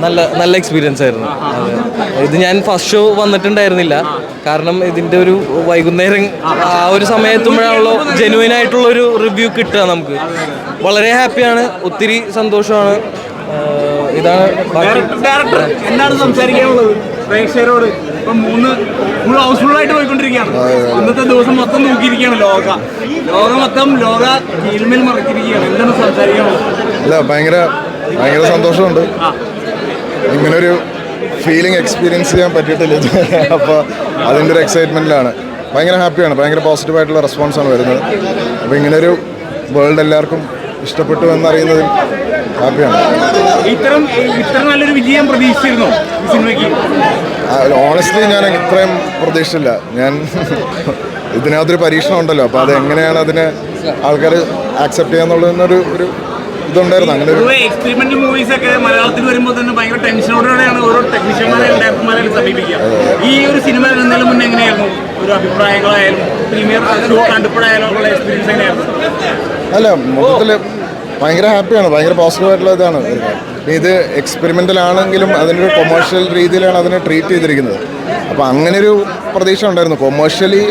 നല്ല എക്സ്പീരിയൻസ് ആയിരുന്നു. ഇത് ഞാൻ ഫസ്റ്റ് ഷോ വന്നിട്ടുണ്ടായിരുന്നില്ല, കാരണം ഇതിൻ്റെ ഒരു വൈകുന്നേരം ആ ഒരു സമയത്തുമ്പോഴാണല്ലോ ജെനുവിൻ ആയിട്ടുള്ളൊരു റിവ്യൂ കിട്ടുക. നമുക്ക് വളരെ ഹാപ്പിയാണ്, ഒത്തിരി സന്തോഷമാണ്. ഇതാണ് എന്താണ് സംസാരിക്കാനുള്ളത് പ്രേക്ഷകരോട്? ഇപ്പം ഫുൾ ഹൗസ്ഫുൾ ആയിട്ട് പോയിക്കൊണ്ടിരിക്കുകയാണ്. ഇന്നത്തെ ദിവസം മൊത്തം നോക്കിയിരിക്കുകയാണ് ലോകം മൊത്തം ഫിലിമിൽ മറച്ചിരിക്കുകയാണ്. എന്താണ് സംസാരിക്കാനുള്ളത്? അല്ല, ഭയങ്കര സന്തോഷമുണ്ട്. ഇങ്ങനൊരു ഫീലിംഗ് എക്സ്പീരിയൻസ് ചെയ്യാൻ പറ്റിയിട്ടില്ല. അപ്പോൾ അതിൻ്റെ ഒരു എക്സൈറ്റ്മെൻറ്റിലാണ്. ഭയങ്കര ഹാപ്പിയാണ്. ഭയങ്കര പോസിറ്റീവായിട്ടുള്ള റെസ്പോൺസാണ് വരുന്നത്. അപ്പോൾ ഇങ്ങനൊരു വേൾഡ് എല്ലാവർക്കും ഇഷ്ടപ്പെട്ടു എന്നറിയുന്നതിൽ ഹാപ്പിയാണ്. ഇത്ര നല്ലൊരു വിജയം പ്രതീക്ഷിച്ചിരുന്നു ഈ സിനിമയ്ക്ക്? ഓണസ്റ്റ്ലി ഞാൻ ഇത്രയും പ്രതീക്ഷിച്ചില്ല. ഞാൻ ഇതിനകത്തൊരു പരീക്ഷണം ഉണ്ടല്ലോ, അപ്പോൾ അത് എങ്ങനെയാണ് അതിനെ ആൾക്കാർ ആക്സെപ്റ്റ് ചെയ്യാന്നുള്ളതെന്നൊരു ഇതുണ്ടായിരുന്നു. അങ്ങനെ ഒരു എക്സ്പെരിമെന്റൽ മൂവീസ് ഒക്കെ മലയാളത്തിൽ വരുമ്പോൾ തന്നെ ഭയങ്കര ടെൻഷനോടെയാണ് ഓരോ ടെക്നീഷ്യന്മാരെ ഡയറക്ടർമാരെ സമീപിക്കുക. ഈ ഒരു സിനിമ വരുന്നതിന് മുന്നേ എങ്ങനെയായിരുന്നു ഒരു അഭിപ്രായങ്ങളായാലും പ്രീമിയർ ഷോ കണ്ടപ്പോഴായാലും ഉള്ള എക്സ്പീരിയൻസ് എങ്ങനെയായിരുന്നു? അല്ല, മൊത്തത്തിൽ ഭയങ്കര ഹാപ്പിയാണ്. ഭയങ്കര പോസിറ്റീവായിട്ടുള്ള ഇതാണ്. ഇത് എക്സ്പെരിമെൻ്റൽ ആണെങ്കിലും അതിനൊരു കൊമേഴ്ഷ്യൽ രീതിയിലാണ് അതിനെ ട്രീറ്റ് ചെയ്തിരിക്കുന്നത്. അപ്പോൾ അങ്ങനെയൊരു പ്രതീക്ഷ ഉണ്ടായിരുന്നു. കൊമേഴ്ഷ്യലി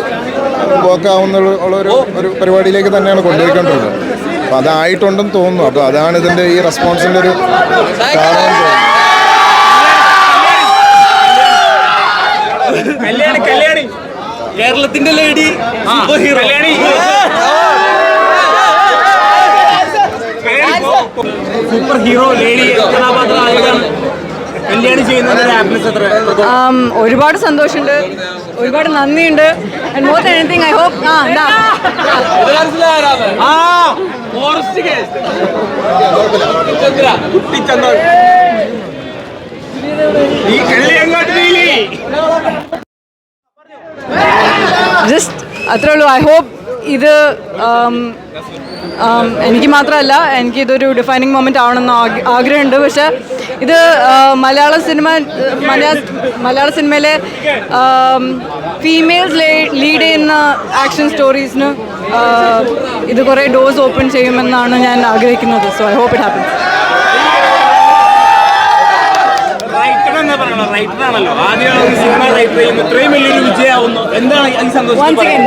വർക്ക് ആവുന്ന ഒരു പരിപാടിയിലേക്ക് തന്നെയാണ് കൊണ്ടുപോയിക്കൊണ്ടിരുന്നത്. അപ്പോൾ അതായിട്ടുണ്ടെന്ന് തോന്നുന്നു. അപ്പോൾ അതാണ് ഇതിൻ്റെ ഈ റെസ്പോൺസിൻ്റെ ഒരു കാരണം. കേരളത്തിന്റെ ലേഡി സൂപ്പർ ഹീറോ ലേഡി കഥാപാത്രമാണ് കല്യാണി ചെയ്യുന്നത്. ഒരുപാട് സന്തോഷമുണ്ട്, ഒരുപാട് നന്ദിയുണ്ട്. And more than anything I hope just അത്രേ ഉള്ളൂ. ഐ ഹോപ്പ് ഇത് എനിക്ക് മാത്രമല്ല, എനിക്കിതൊരു ഡിഫൈനിങ് മൊമെൻ്റ് ആവണമെന്ന് ആഗ്രഹമുണ്ട്. പക്ഷേ ഇത് മലയാള സിനിമയിലെ ഫീമെയിൽസ് ലീഡ് ചെയ്യുന്ന ആക്ഷൻ സ്റ്റോറീസിന് ഇത് കുറേ ഡോസ് ഓപ്പൺ ചെയ്യുമെന്നാണ് ഞാൻ ആഗ്രഹിക്കുന്നത്. So I hope it happens.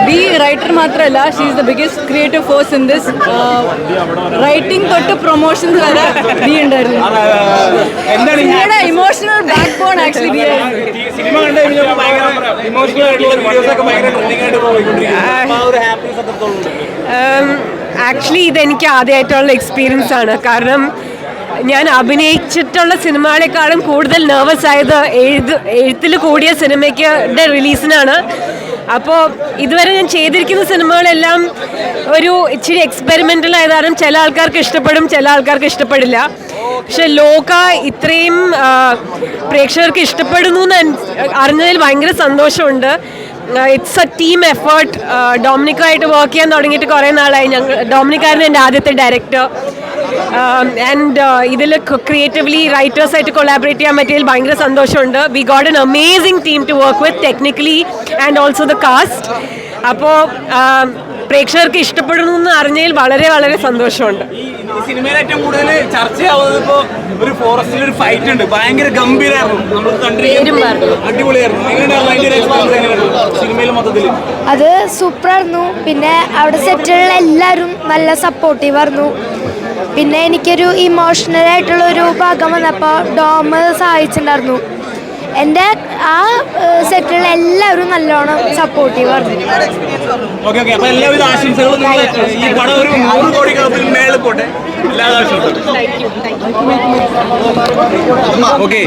ബി റൈറ്റർ മാത്രമല്ല, she is the biggest creative force in this. Writing തൊട്ട് പ്രൊമോഷൻസ് വരെ ബി ഉണ്ടായിരുന്നു. ഇമോഷണൽ ബാക്ക് ബോൺ ആക്ച്വലി ബി ആയിരുന്നു. ആക്ച്വലി ഇതെനിക്ക് ആദ്യമായിട്ടുള്ള എക്സ്പീരിയൻസ് ആണ്. കാരണം ഞാൻ അഭിനയിച്ചിട്ടുള്ള സിനിമകളെക്കാളും കൂടുതൽ നെർവസ് ആയത് എഴുത്തിൽ കൂടിയ സിനിമയ്ക്ക് റിലീസിനാണ്. അപ്പോൾ ഇതുവരെ ഞാൻ ചെയ്തിരിക്കുന്ന സിനിമകളെല്ലാം ഒരു ഇച്ചിരി എക്സ്പെരിമെൻ്റൽ ആയതാണ്. ചില ആൾക്കാർക്ക് ഇഷ്ടപ്പെടും, ചില ആൾക്കാർക്ക് ഇഷ്ടപ്പെടില്ല. പക്ഷെ ലോക ഇത്രയും പ്രേക്ഷകർക്ക് ഇഷ്ടപ്പെടുന്നു എന്ന് അറിഞ്ഞതിൽ ഭയങ്കര സന്തോഷമുണ്ട്. It's a team effort. ഡൊമിനിക്കായിട്ട് വർക്ക് ചെയ്യാൻ തുടങ്ങിയിട്ട് കുറേ നാളായി. ഡൊമിനിക്കായിരുന്നു എൻ്റെ ആദ്യത്തെ ഡയറക്ടർ. ആൻഡ് ഇതിൽ ക്രിയേറ്റീവ്ലി റൈറ്റേഴ്സായിട്ട് കൊളാബറേറ്റ് ചെയ്യാൻ പറ്റിയതിൽ ഭയങ്കര സന്തോഷമുണ്ട്. We got an amazing team to work with, technically and also the cast. അപ്പോൾ പ്രേക്ഷകർക്ക് ഇഷ്ടപ്പെടുന്നു എന്ന് അറിഞ്ഞതിൽ വളരെ വളരെ സന്തോഷമുണ്ട്. സിനിമയിൽ ഏറ്റവും കൂടുതൽ ചർച്ചയാവുന്നത് ഇപ്പോൾ ഒരു ഫോറസ്റ്റിൽ ഒരു ഫൈറ്റ് ഉണ്ട്, ഭയങ്കര ഗംഭീരമായിരുന്നു, നമ്മൾ അടിപൊളിയായിരുന്നു. സിനിമയിൽ മൊത്തത്തിൽ അത് സൂപ്പറായിരുന്നു. പിന്നെ അവിടെ സെറ്റിലുള്ള എല്ലാവരും നല്ല സപ്പോർട്ടീവായിരുന്നു. പിന്നെ എനിക്കൊരു ഇമോഷണൽ ആയിട്ടുള്ള ഒരു ഭാഗം വന്നപ്പോൾ ഡോം സഹായിച്ചിട്ടുണ്ടായിരുന്നു. എൻ്റെ ആ സെറ്റിലുള്ള എല്ലാവരും നല്ലോണം സപ്പോർട്ടീവായിരുന്നു. എല്ലാവിധ ആശംസകളും. ഈ പടം ഒരു 100 കോടി മേളിൽ പോട്ടെ. എല്ലാ ആശംസകളും. ഓക്കെ.